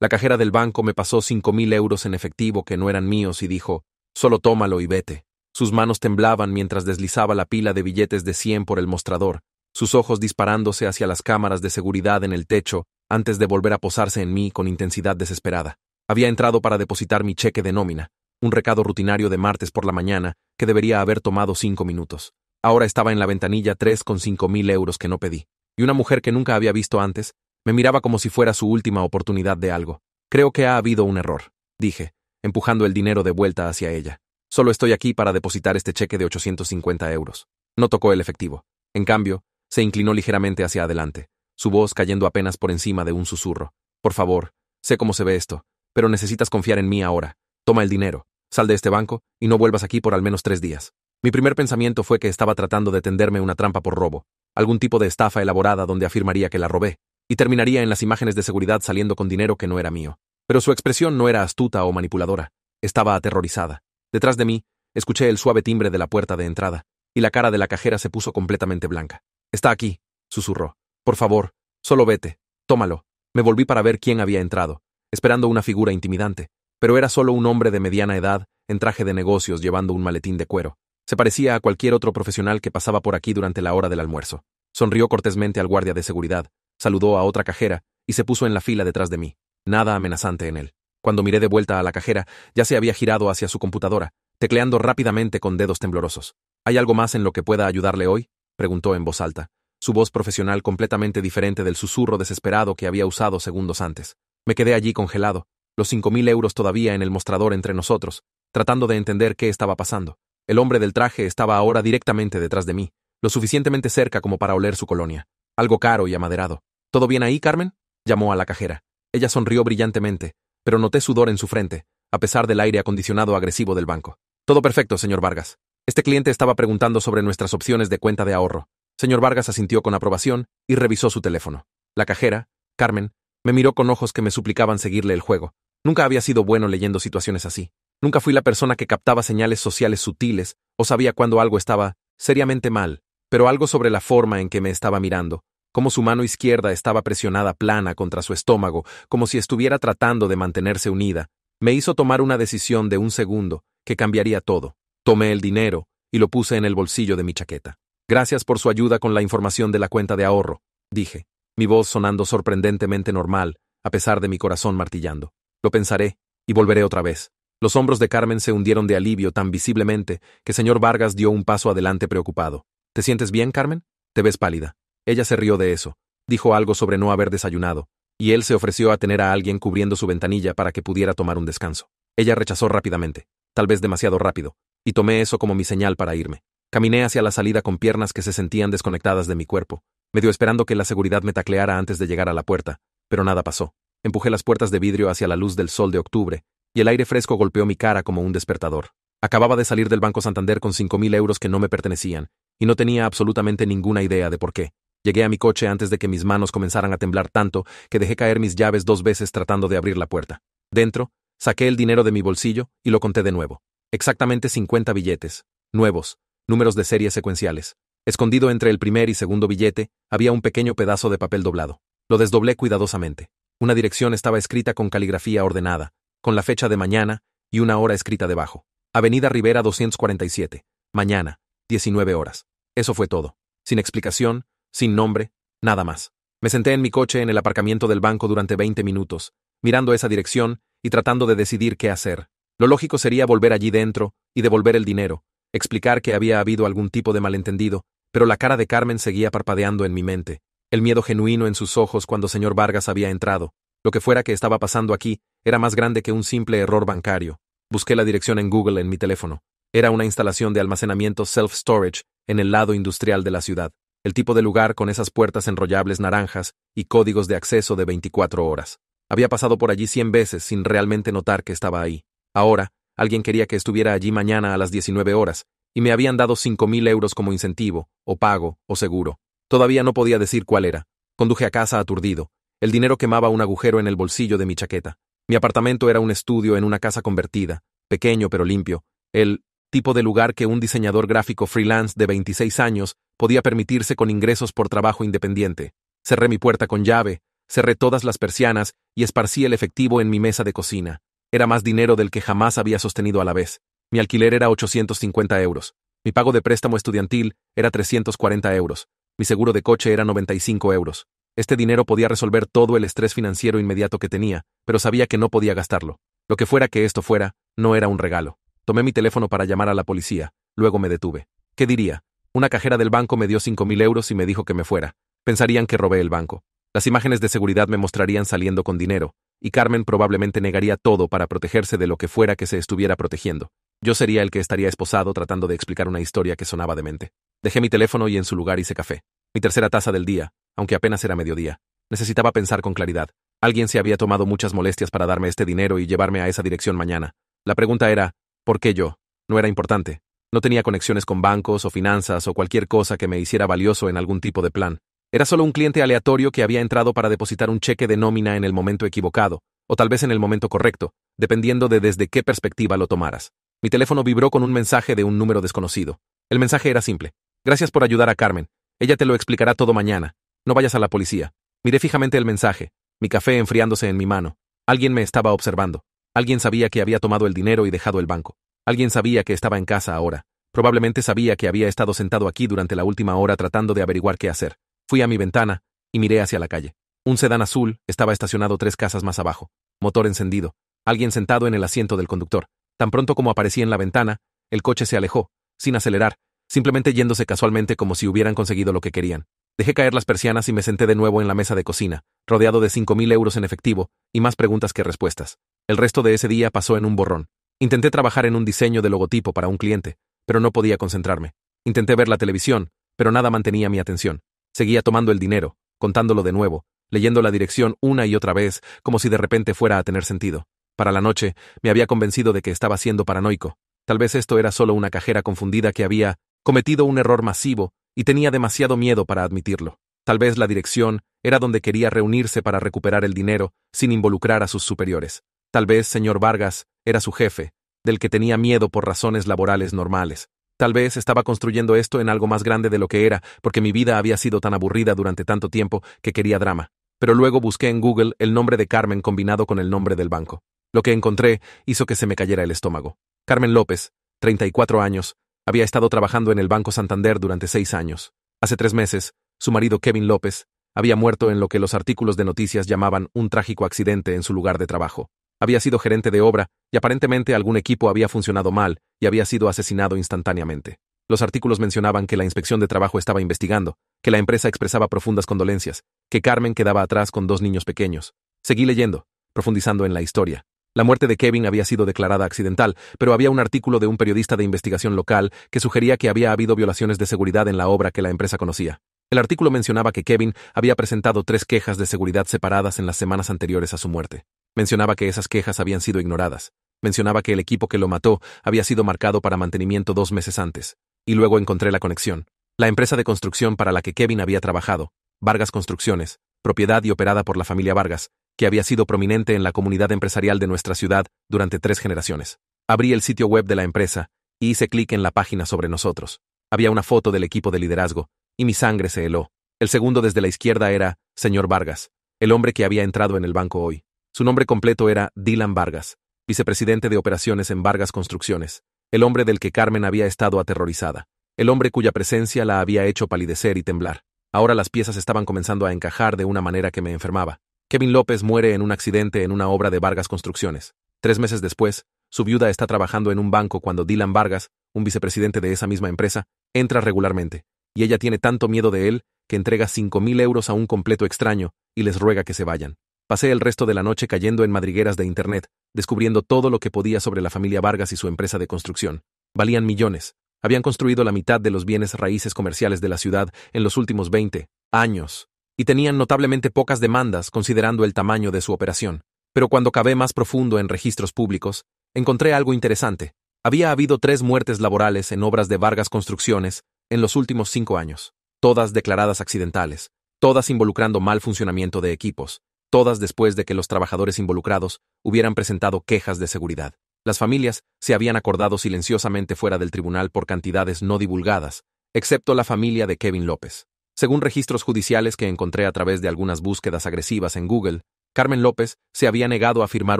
La cajera del banco me pasó 5.000 euros en efectivo que no eran míos y dijo, «Solo tómalo y vete». Sus manos temblaban mientras deslizaba la pila de billetes de 100 por el mostrador, sus ojos disparándose hacia las cámaras de seguridad en el techo antes de volver a posarse en mí con intensidad desesperada. Había entrado para depositar mi cheque de nómina, un recado rutinario de martes por la mañana que debería haber tomado 5 minutos. Ahora estaba en la ventanilla 3 con 5.000 euros que no pedí, y una mujer que nunca había visto antes me miraba como si fuera su última oportunidad de algo. «Creo que ha habido un error», dije, empujando el dinero de vuelta hacia ella. «Solo estoy aquí para depositar este cheque de 850 euros». No tocó el efectivo. En cambio, se inclinó ligeramente hacia adelante, su voz cayendo apenas por encima de un susurro. «Por favor, sé cómo se ve esto, pero necesitas confiar en mí ahora. Toma el dinero, sal de este banco y no vuelvas aquí por al menos 3 días». Mi primer pensamiento fue que estaba tratando de tenderme una trampa por robo, algún tipo de estafa elaborada donde afirmaría que la robé, y terminaría en las imágenes de seguridad saliendo con dinero que no era mío. Pero su expresión no era astuta o manipuladora, estaba aterrorizada. Detrás de mí, escuché el suave timbre de la puerta de entrada, y la cara de la cajera se puso completamente blanca. «Está aquí», susurró. «Por favor, solo vete, tómalo». Me volví para ver quién había entrado, esperando una figura intimidante, pero era solo un hombre de mediana edad, en traje de negocios llevando un maletín de cuero. Se parecía a cualquier otro profesional que pasaba por aquí durante la hora del almuerzo. Sonrió cortésmente al guardia de seguridad, saludó a otra cajera y se puso en la fila detrás de mí. Nada amenazante en él. Cuando miré de vuelta a la cajera, ya se había girado hacia su computadora, tecleando rápidamente con dedos temblorosos. «¿Hay algo más en lo que pueda ayudarle hoy?», preguntó en voz alta, su voz profesional completamente diferente del susurro desesperado que había usado segundos antes. Me quedé allí congelado, los 5.000 euros todavía en el mostrador entre nosotros, tratando de entender qué estaba pasando. El hombre del traje estaba ahora directamente detrás de mí, lo suficientemente cerca como para oler su colonia. Algo caro y amaderado. «¿Todo bien ahí, Carmen?», llamó a la cajera. Ella sonrió brillantemente, pero noté sudor en su frente, a pesar del aire acondicionado agresivo del banco. «Todo perfecto, señor Vargas. Este cliente estaba preguntando sobre nuestras opciones de cuenta de ahorro». Señor Vargas asintió con aprobación y revisó su teléfono. La cajera, Carmen, me miró con ojos que me suplicaban seguirle el juego. Nunca había sido bueno leyendo situaciones así. Nunca fui la persona que captaba señales sociales sutiles o sabía cuando algo estaba seriamente mal, pero algo sobre la forma en que me estaba mirando, como su mano izquierda estaba presionada plana contra su estómago, como si estuviera tratando de mantenerse unida, me hizo tomar una decisión de un segundo que cambiaría todo. Tomé el dinero y lo puse en el bolsillo de mi chaqueta. «Gracias por su ayuda con la información de la cuenta de ahorro», dije, mi voz sonando sorprendentemente normal, a pesar de mi corazón martillando. «Lo pensaré y volveré otra vez». Los hombros de Carmen se hundieron de alivio tan visiblemente que señor Vargas dio un paso adelante preocupado. «¿Te sientes bien, Carmen? Te ves pálida». Ella se rió de eso, dijo algo sobre no haber desayunado, y él se ofreció a tener a alguien cubriendo su ventanilla para que pudiera tomar un descanso. Ella rechazó rápidamente, tal vez demasiado rápido, y tomé eso como mi señal para irme. Caminé hacia la salida con piernas que se sentían desconectadas de mi cuerpo, medio esperando que la seguridad me tacleara antes de llegar a la puerta, pero nada pasó. Empujé las puertas de vidrio hacia la luz del sol de octubre, y el aire fresco golpeó mi cara como un despertador. Acababa de salir del Banco Santander con 5.000 euros que no me pertenecían, y no tenía absolutamente ninguna idea de por qué. Llegué a mi coche antes de que mis manos comenzaran a temblar tanto que dejé caer mis llaves 2 veces tratando de abrir la puerta. Dentro, saqué el dinero de mi bolsillo y lo conté de nuevo. Exactamente 50 billetes, nuevos, números de serie secuenciales. Escondido entre el primer y segundo billete, había un pequeño pedazo de papel doblado. Lo desdoblé cuidadosamente. Una dirección estaba escrita con caligrafía ordenada, con la fecha de mañana y una hora escrita debajo. Avenida Rivera 247, mañana, 19 horas. Eso fue todo. Sin explicación, sin nombre, nada más. Me senté en mi coche en el aparcamiento del banco durante 20 minutos, mirando esa dirección y tratando de decidir qué hacer. Lo lógico sería volver allí dentro y devolver el dinero, explicar que había habido algún tipo de malentendido, pero la cara de Carmen seguía parpadeando en mi mente, el miedo genuino en sus ojos cuando señor Vargas había entrado. Lo que fuera que estaba pasando aquí era más grande que un simple error bancario. Busqué la dirección en Google en mi teléfono. Era una instalación de almacenamiento self-storage en el lado industrial de la ciudad, el tipo de lugar con esas puertas enrollables naranjas y códigos de acceso de 24 horas. Había pasado por allí 100 veces sin realmente notar que estaba ahí. Ahora, alguien quería que estuviera allí mañana a las 19 horas, y me habían dado 5.000 euros como incentivo, o pago, o seguro. Todavía no podía decir cuál era. Conduje a casa aturdido. El dinero quemaba un agujero en el bolsillo de mi chaqueta. Mi apartamento era un estudio en una casa convertida, pequeño pero limpio, el tipo de lugar que un diseñador gráfico freelance de 26 años podía permitirse con ingresos por trabajo independiente. Cerré mi puerta con llave, Cerré todas las persianas y esparcí el efectivo en mi mesa de cocina. Era más dinero del que jamás había sostenido a la vez. Mi alquiler era 850 euros. Mi pago de préstamo estudiantil era 340 euros. Mi seguro de coche era 95 euros. Este dinero podía resolver todo el estrés financiero inmediato que tenía, pero sabía que no podía gastarlo. Lo que fuera que esto fuera, no era un regalo. Tomé mi teléfono para llamar a la policía. Luego me detuve. ¿Qué diría? Una cajera del banco me dio 5.000 euros y me dijo que me fuera. Pensarían que robé el banco. Las imágenes de seguridad me mostrarían saliendo con dinero, y Carmen probablemente negaría todo para protegerse de lo que fuera que se estuviera protegiendo. Yo sería el que estaría esposado tratando de explicar una historia que sonaba demente. Dejé mi teléfono y en su lugar hice café. Mi tercera taza del día, aunque apenas era mediodía. Necesitaba pensar con claridad. Alguien se había tomado muchas molestias para darme este dinero y llevarme a esa dirección mañana. La pregunta era, ¿por qué yo? No era importante. No tenía conexiones con bancos o finanzas o cualquier cosa que me hiciera valioso en algún tipo de plan. Era solo un cliente aleatorio que había entrado para depositar un cheque de nómina en el momento equivocado, o tal vez en el momento correcto, dependiendo de desde qué perspectiva lo tomaras. Mi teléfono vibró con un mensaje de un número desconocido. El mensaje era simple. Gracias por ayudar a Carmen. Ella te lo explicará todo mañana. No vayas a la policía. Miré fijamente el mensaje, mi café enfriándose en mi mano. Alguien me estaba observando. Alguien sabía que había tomado el dinero y dejado el banco. Alguien sabía que estaba en casa ahora. Probablemente sabía que había estado sentado aquí durante la última hora tratando de averiguar qué hacer. Fui a mi ventana y miré hacia la calle. Un sedán azul estaba estacionado 3 casas más abajo. Motor encendido. Alguien sentado en el asiento del conductor. Tan pronto como aparecí en la ventana, el coche se alejó, sin acelerar, simplemente yéndose casualmente como si hubieran conseguido lo que querían. Dejé caer las persianas y me senté de nuevo en la mesa de cocina, rodeado de 5.000 euros en efectivo y más preguntas que respuestas. El resto de ese día pasó en un borrón. Intenté trabajar en un diseño de logotipo para un cliente, pero no podía concentrarme. Intenté ver la televisión, pero nada mantenía mi atención. Seguía tomando el dinero, contándolo de nuevo, leyendo la dirección una y otra vez, como si de repente fuera a tener sentido. Para la noche, me había convencido de que estaba siendo paranoico. Tal vez esto era solo una cajera confundida que había cometido un error masivo y tenía demasiado miedo para admitirlo. Tal vez la dirección era donde quería reunirse para recuperar el dinero sin involucrar a sus superiores. Tal vez señor Vargas era su jefe, del que tenía miedo por razones laborales normales. Tal vez estaba construyendo esto en algo más grande de lo que era, porque mi vida había sido tan aburrida durante tanto tiempo que quería drama. Pero luego busqué en Google el nombre de Carmen combinado con el nombre del banco. Lo que encontré hizo que se me cayera el estómago. Carmen López, 34 años, había estado trabajando en el Banco Santander durante 6 años. Hace 3 meses, su marido Kevin López había muerto en lo que los artículos de noticias llamaban un trágico accidente en su lugar de trabajo. Había sido gerente de obra y aparentemente algún equipo había funcionado mal y había sido asesinado instantáneamente. Los artículos mencionaban que la inspección de trabajo estaba investigando, que la empresa expresaba profundas condolencias, que Carmen quedaba atrás con 2 niños pequeños. Seguí leyendo, profundizando en la historia. La muerte de Kevin había sido declarada accidental, pero había un artículo de un periodista de investigación local que sugería que había habido violaciones de seguridad en la obra que la empresa conocía. El artículo mencionaba que Kevin había presentado 3 quejas de seguridad separadas en las semanas anteriores a su muerte. Mencionaba que esas quejas habían sido ignoradas. Mencionaba que el equipo que lo mató había sido marcado para mantenimiento 2 meses antes. Y luego encontré la conexión. La empresa de construcción para la que Kevin había trabajado, Vargas Construcciones, propiedad y operada por la familia Vargas, que había sido prominente en la comunidad empresarial de nuestra ciudad durante 3 generaciones. Abrí el sitio web de la empresa y hice clic en la página sobre nosotros. Había una foto del equipo de liderazgo, y mi sangre se heló. El segundo desde la izquierda era señor Vargas, el hombre que había entrado en el banco hoy. Su nombre completo era Dylan Vargas, vicepresidente de operaciones en Vargas Construcciones, el hombre del que Carmen había estado aterrorizada, el hombre cuya presencia la había hecho palidecer y temblar. Ahora las piezas estaban comenzando a encajar de una manera que me enfermaba. Kevin López muere en un accidente en una obra de Vargas Construcciones. 3 meses después, su viuda está trabajando en un banco cuando Dylan Vargas, un vicepresidente de esa misma empresa, entra regularmente, y ella tiene tanto miedo de él que entrega 5.000 euros a un completo extraño y les ruega que se vayan. Pasé el resto de la noche cayendo en madrigueras de internet, descubriendo todo lo que podía sobre la familia Vargas y su empresa de construcción. Valían millones. Habían construido la mitad de los bienes raíces comerciales de la ciudad en los últimos 20 años, y tenían notablemente pocas demandas considerando el tamaño de su operación. Pero cuando cavé más profundo en registros públicos, encontré algo interesante. Había habido 3 muertes laborales en obras de Vargas Construcciones en los últimos 5 años, todas declaradas accidentales, todas involucrando mal funcionamiento de equipos, todas después de que los trabajadores involucrados hubieran presentado quejas de seguridad. Las familias se habían acordado silenciosamente fuera del tribunal por cantidades no divulgadas, excepto la familia de Kevin López. Según registros judiciales que encontré a través de algunas búsquedas agresivas en Google, Carmen López se había negado a firmar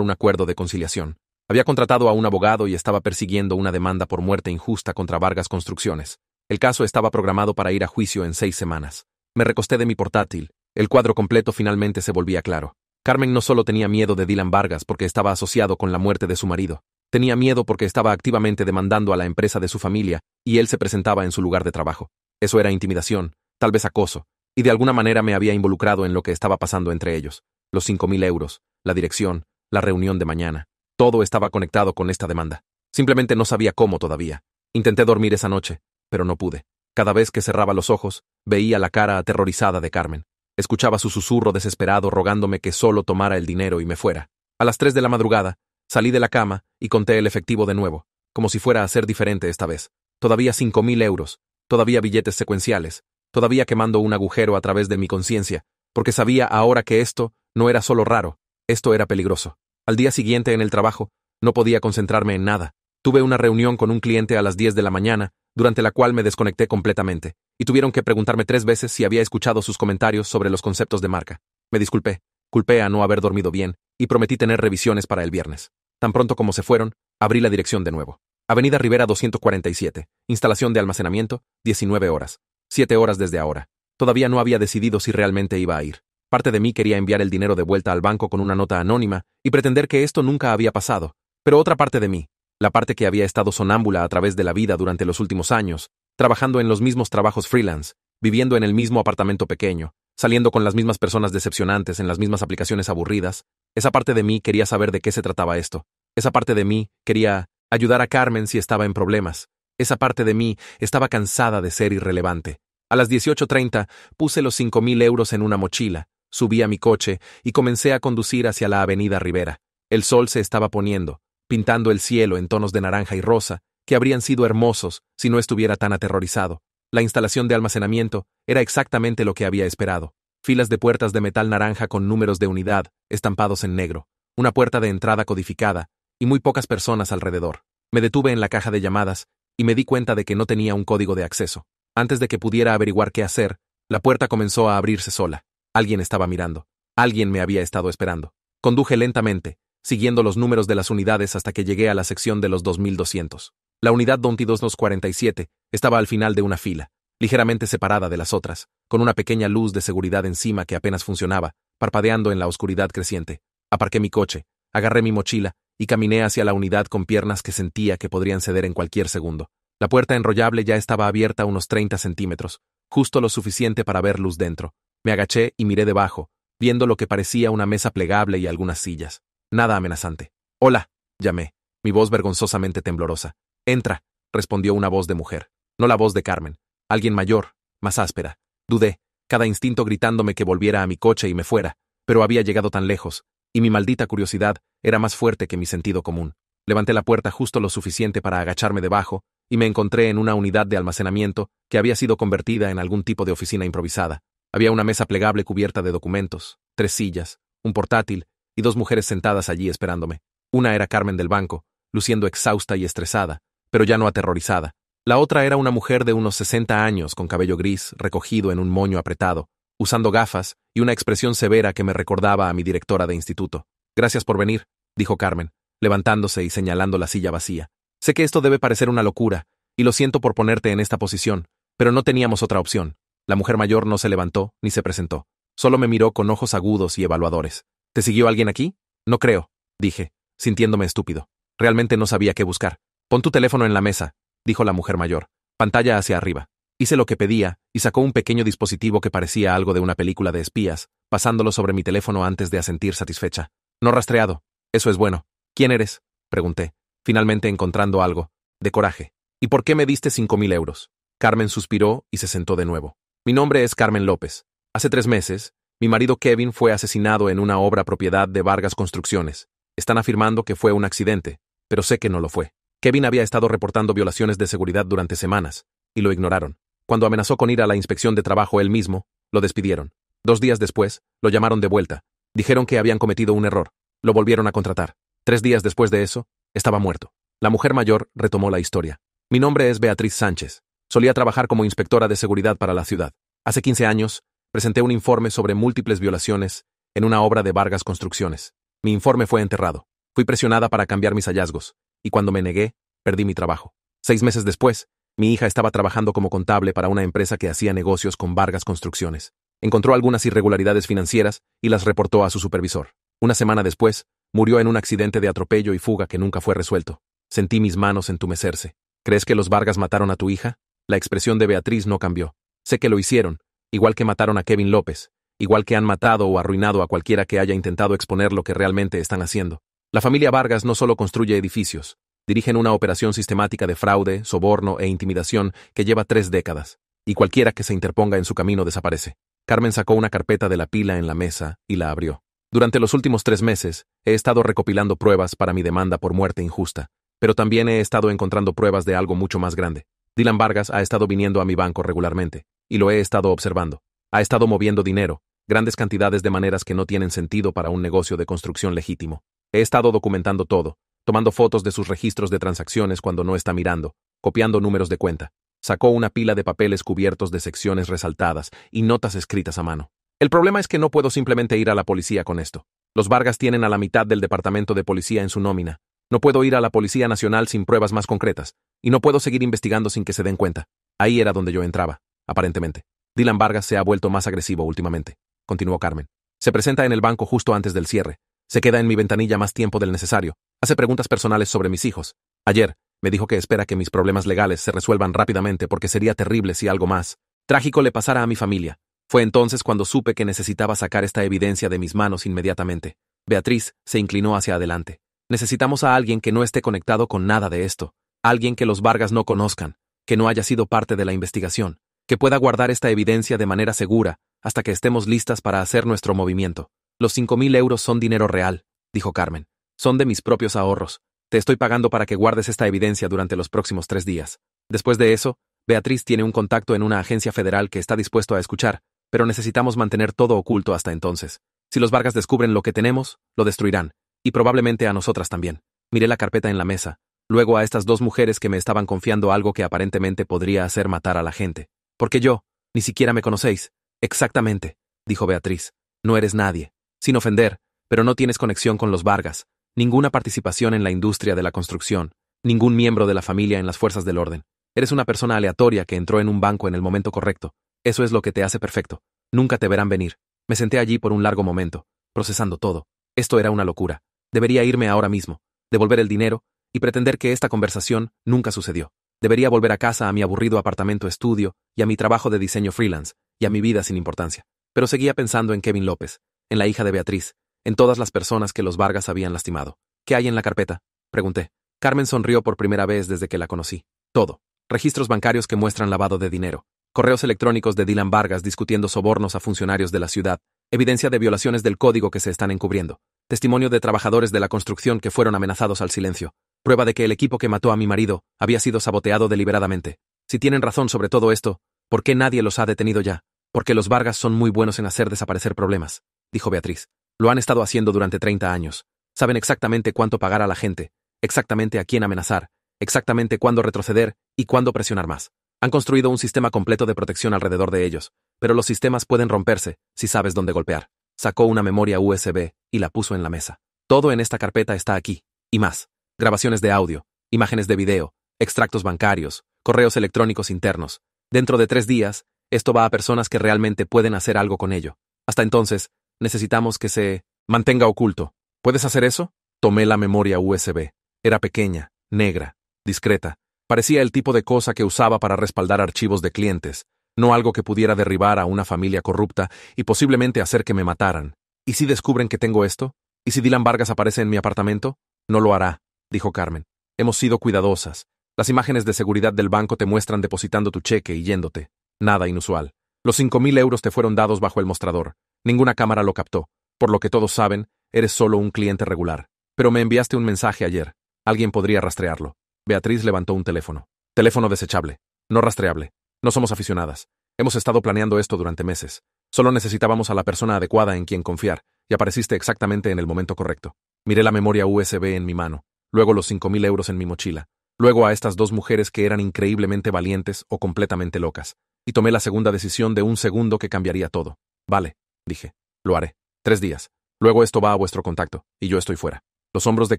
un acuerdo de conciliación. Había contratado a un abogado y estaba persiguiendo una demanda por muerte injusta contra Vargas Construcciones. El caso estaba programado para ir a juicio en 6 semanas. Me recosté de mi portátil. El cuadro completo finalmente se volvía claro. Carmen no solo tenía miedo de Dylan Vargas porque estaba asociado con la muerte de su marido. Tenía miedo porque estaba activamente demandando a la empresa de su familia y él se presentaba en su lugar de trabajo. Eso era intimidación, tal vez acoso, y de alguna manera me había involucrado en lo que estaba pasando entre ellos. Los 5.000 euros, la dirección, la reunión de mañana. Todo estaba conectado con esta demanda. Simplemente no sabía cómo todavía. Intenté dormir esa noche, pero no pude. Cada vez que cerraba los ojos, veía la cara aterrorizada de Carmen. Escuchaba su susurro desesperado rogándome que solo tomara el dinero y me fuera. A las 3 de la madrugada, salí de la cama y conté el efectivo de nuevo, como si fuera a ser diferente esta vez. Todavía 5.000 euros, todavía billetes secuenciales, todavía quemando un agujero a través de mi conciencia, porque sabía ahora que esto no era solo raro, esto era peligroso. Al día siguiente en el trabajo, no podía concentrarme en nada. Tuve una reunión con un cliente a las 10 de la mañana, durante la cual me desconecté completamente, y tuvieron que preguntarme 3 veces si había escuchado sus comentarios sobre los conceptos de marca. Me disculpé, culpé a no haber dormido bien, y prometí tener revisiones para el viernes. Tan pronto como se fueron, abrí la dirección de nuevo. Avenida Rivera 247, instalación de almacenamiento, 19 horas. 7 horas desde ahora. Todavía no había decidido si realmente iba a ir. Parte de mí quería enviar el dinero de vuelta al banco con una nota anónima y pretender que esto nunca había pasado, pero otra parte de mí, la parte que había estado sonámbula a través de la vida durante los últimos años, trabajando en los mismos trabajos freelance, viviendo en el mismo apartamento pequeño, saliendo con las mismas personas decepcionantes en las mismas aplicaciones aburridas, esa parte de mí quería saber de qué se trataba esto. Esa parte de mí quería ayudar a Carmen si estaba en problemas. Esa parte de mí estaba cansada de ser irrelevante. A las 18:30 puse los 5.000 euros en una mochila, subí a mi coche y comencé a conducir hacia la avenida Rivera. El sol se estaba poniendo, pintando el cielo en tonos de naranja y rosa, que habrían sido hermosos si no estuviera tan aterrorizado. La instalación de almacenamiento era exactamente lo que había esperado. Filas de puertas de metal naranja con números de unidad, estampados en negro, una puerta de entrada codificada, y muy pocas personas alrededor. Me detuve en la caja de llamadas y me di cuenta de que no tenía un código de acceso. Antes de que pudiera averiguar qué hacer, la puerta comenzó a abrirse sola. Alguien estaba mirando. Alguien me había estado esperando. Conduje lentamente, siguiendo los números de las unidades hasta que llegué a la sección de los 2200. La unidad 2247 estaba al final de una fila, ligeramente separada de las otras, con una pequeña luz de seguridad encima que apenas funcionaba, parpadeando en la oscuridad creciente. Aparqué mi coche, agarré mi mochila y caminé hacia la unidad con piernas que sentía que podrían ceder en cualquier segundo. La puerta enrollable ya estaba abierta unos 30 centímetros, justo lo suficiente para ver luz dentro. Me agaché y miré debajo, viendo lo que parecía una mesa plegable y algunas sillas. Nada amenazante. «Hola», llamé, mi voz vergonzosamente temblorosa. «Entra», respondió una voz de mujer. No la voz de Carmen. Alguien mayor, más áspera. Dudé, cada instinto gritándome que volviera a mi coche y me fuera, pero había llegado tan lejos, y mi maldita curiosidad era más fuerte que mi sentido común. Levanté la puerta justo lo suficiente para agacharme debajo, y me encontré en una unidad de almacenamiento que había sido convertida en algún tipo de oficina improvisada. Había una mesa plegable cubierta de documentos, 3 sillas, un portátil y 2 mujeres sentadas allí esperándome. Una era Carmen del banco, luciendo exhausta y estresada, pero ya no aterrorizada. La otra era una mujer de unos 60 años con cabello gris recogido en un moño apretado, usando gafas y una expresión severa que me recordaba a mi directora de instituto. «Gracias por venir», dijo Carmen, levantándose y señalando la silla vacía. «Sé que esto debe parecer una locura, y lo siento por ponerte en esta posición, pero no teníamos otra opción». La mujer mayor no se levantó ni se presentó. Solo me miró con ojos agudos y evaluadores. «¿Te siguió alguien aquí?» «No creo», dije, sintiéndome estúpido. Realmente no sabía qué buscar. «Pon tu teléfono en la mesa», dijo la mujer mayor. «Pantalla hacia arriba». Hice lo que pedía y sacó un pequeño dispositivo que parecía algo de una película de espías, pasándolo sobre mi teléfono antes de asentir satisfecha. «No rastreado. Eso es bueno». «¿Quién eres?», pregunté, finalmente encontrando algo de coraje. «¿Y por qué me diste 5.000 euros?» Carmen suspiró y se sentó de nuevo. «Mi nombre es Carmen López. Hace 3 meses, mi marido Kevin fue asesinado en una obra propiedad de Vargas Construcciones. Están afirmando que fue un accidente, pero sé que no lo fue. Kevin había estado reportando violaciones de seguridad durante semanas, y lo ignoraron. Cuando amenazó con ir a la inspección de trabajo él mismo, lo despidieron. 2 días después, lo llamaron de vuelta. Dijeron que habían cometido un error. Lo volvieron a contratar. 3 días después de eso, estaba muerto». La mujer mayor retomó la historia. «Mi nombre es Beatriz Sánchez. Solía trabajar como inspectora de seguridad para la ciudad. Hace 15 años, presenté un informe sobre múltiples violaciones en una obra de Vargas Construcciones. Mi informe fue enterrado. Fui presionada para cambiar mis hallazgos, y cuando me negué, perdí mi trabajo. 6 meses después, mi hija estaba trabajando como contable para una empresa que hacía negocios con Vargas Construcciones. Encontró algunas irregularidades financieras y las reportó a su supervisor. Una semana después, murió en un accidente de atropello y fuga que nunca fue resuelto. Sentí mis manos entumecerse. ¿Crees que los Vargas mataron a tu hija? La expresión de Beatriz no cambió. Sé que lo hicieron, igual que mataron a Kevin López, igual que han matado o arruinado a cualquiera que haya intentado exponer lo que realmente están haciendo. La familia Vargas no solo construye edificios, dirigen una operación sistemática de fraude, soborno e intimidación que lleva 3 décadas, y cualquiera que se interponga en su camino desaparece. Carmen sacó una carpeta de la pila en la mesa y la abrió. Durante los últimos 3 meses, he estado recopilando pruebas para mi demanda por muerte injusta, pero también he estado encontrando pruebas de algo mucho más grande. Dylan Vargas ha estado viniendo a mi banco regularmente, y lo he estado observando. Ha estado moviendo dinero, grandes cantidades de maneras que no tienen sentido para un negocio de construcción legítimo. He estado documentando todo, tomando fotos de sus registros de transacciones cuando no está mirando, copiando números de cuenta. Sacó una pila de papeles cubiertos de secciones resaltadas y notas escritas a mano. El problema es que no puedo simplemente ir a la policía con esto. Los Vargas tienen a la mitad del departamento de policía en su nómina. No puedo ir a la Policía Nacional sin pruebas más concretas, y no puedo seguir investigando sin que se den cuenta. Ahí era donde yo entraba, aparentemente. Dylan Vargas se ha vuelto más agresivo últimamente, continuó Carmen. Se presenta en el banco justo antes del cierre. Se queda en mi ventanilla más tiempo del necesario. Hace preguntas personales sobre mis hijos. Ayer, me dijo que espera que mis problemas legales se resuelvan rápidamente porque sería terrible si algo más trágico le pasara a mi familia. Fue entonces cuando supe que necesitaba sacar esta evidencia de mis manos inmediatamente. Beatriz se inclinó hacia adelante. Necesitamos a alguien que no esté conectado con nada de esto. Alguien que los Vargas no conozcan, que no haya sido parte de la investigación, que pueda guardar esta evidencia de manera segura hasta que estemos listas para hacer nuestro movimiento. Los 5.000 euros son dinero real, dijo Carmen. Son de mis propios ahorros. Te estoy pagando para que guardes esta evidencia durante los próximos 3 días. Después de eso, Beatriz tiene un contacto en una agencia federal que está dispuesto a escuchar, pero necesitamos mantener todo oculto hasta entonces. Si los Vargas descubren lo que tenemos, lo destruirán, y probablemente a nosotras también. Miré la carpeta en la mesa, luego a estas 2 mujeres que me estaban confiando algo que aparentemente podría hacer matar a la gente. Porque yo, ni siquiera me conocéis. Exactamente, dijo Beatriz. No eres nadie. Sin ofender, pero no tienes conexión con los Vargas, ninguna participación en la industria de la construcción, ningún miembro de la familia en las fuerzas del orden. Eres una persona aleatoria que entró en un banco en el momento correcto. Eso es lo que te hace perfecto. Nunca te verán venir. Me senté allí por un largo momento, procesando todo. Esto era una locura. Debería irme ahora mismo, devolver el dinero y pretender que esta conversación nunca sucedió. Debería volver a casa, a mi aburrido apartamento estudio y a mi trabajo de diseño freelance y a mi vida sin importancia. Pero seguía pensando en Kevin López, en la hija de Beatriz, en todas las personas que los Vargas habían lastimado. ¿Qué hay en la carpeta?, pregunté. Carmen sonrió por primera vez desde que la conocí. Todo. Registros bancarios que muestran lavado de dinero. Correos electrónicos de Dylan Vargas discutiendo sobornos a funcionarios de la ciudad. Evidencia de violaciones del código que se están encubriendo. Testimonio de trabajadores de la construcción que fueron amenazados al silencio. Prueba de que el equipo que mató a mi marido había sido saboteado deliberadamente. Si tienen razón sobre todo esto, ¿por qué nadie los ha detenido ya? Porque los Vargas son muy buenos en hacer desaparecer problemas, dijo Beatriz. Lo han estado haciendo durante 30 años. Saben exactamente cuánto pagar a la gente, exactamente a quién amenazar, exactamente cuándo retroceder y cuándo presionar más. Han construido un sistema completo de protección alrededor de ellos, pero los sistemas pueden romperse si sabes dónde golpear. Sacó una memoria USB y la puso en la mesa. Todo en esta carpeta está aquí, y más. Grabaciones de audio, imágenes de video, extractos bancarios, correos electrónicos internos. Dentro de 3 días, esto va a personas que realmente pueden hacer algo con ello. Hasta entonces, necesitamos que se mantenga oculto. ¿Puedes hacer eso? Tomé la memoria USB. Era pequeña, negra, discreta. Parecía el tipo de cosa que usaba para respaldar archivos de clientes, no algo que pudiera derribar a una familia corrupta y posiblemente hacer que me mataran. ¿Y si descubren que tengo esto? ¿Y si Dylan Vargas aparece en mi apartamento? No lo hará, dijo Carmen. Hemos sido cuidadosas. Las imágenes de seguridad del banco te muestran depositando tu cheque y yéndote. Nada inusual. Los 5.000 euros te fueron dados bajo el mostrador. Ninguna cámara lo captó. Por lo que todos saben, eres solo un cliente regular. Pero me enviaste un mensaje ayer. Alguien podría rastrearlo. Beatriz levantó un teléfono. Teléfono desechable. No rastreable. No somos aficionadas. Hemos estado planeando esto durante meses. Solo necesitábamos a la persona adecuada en quien confiar, y apareciste exactamente en el momento correcto. Miré la memoria USB en mi mano, luego los 5.000 euros en mi mochila, luego a estas 2 mujeres que eran increíblemente valientes o completamente locas. y tomé la segunda decisión de un segundo que cambiaría todo. Vale, dije. Lo haré. 3 días. Luego esto va a vuestro contacto, y yo estoy fuera. Los hombros de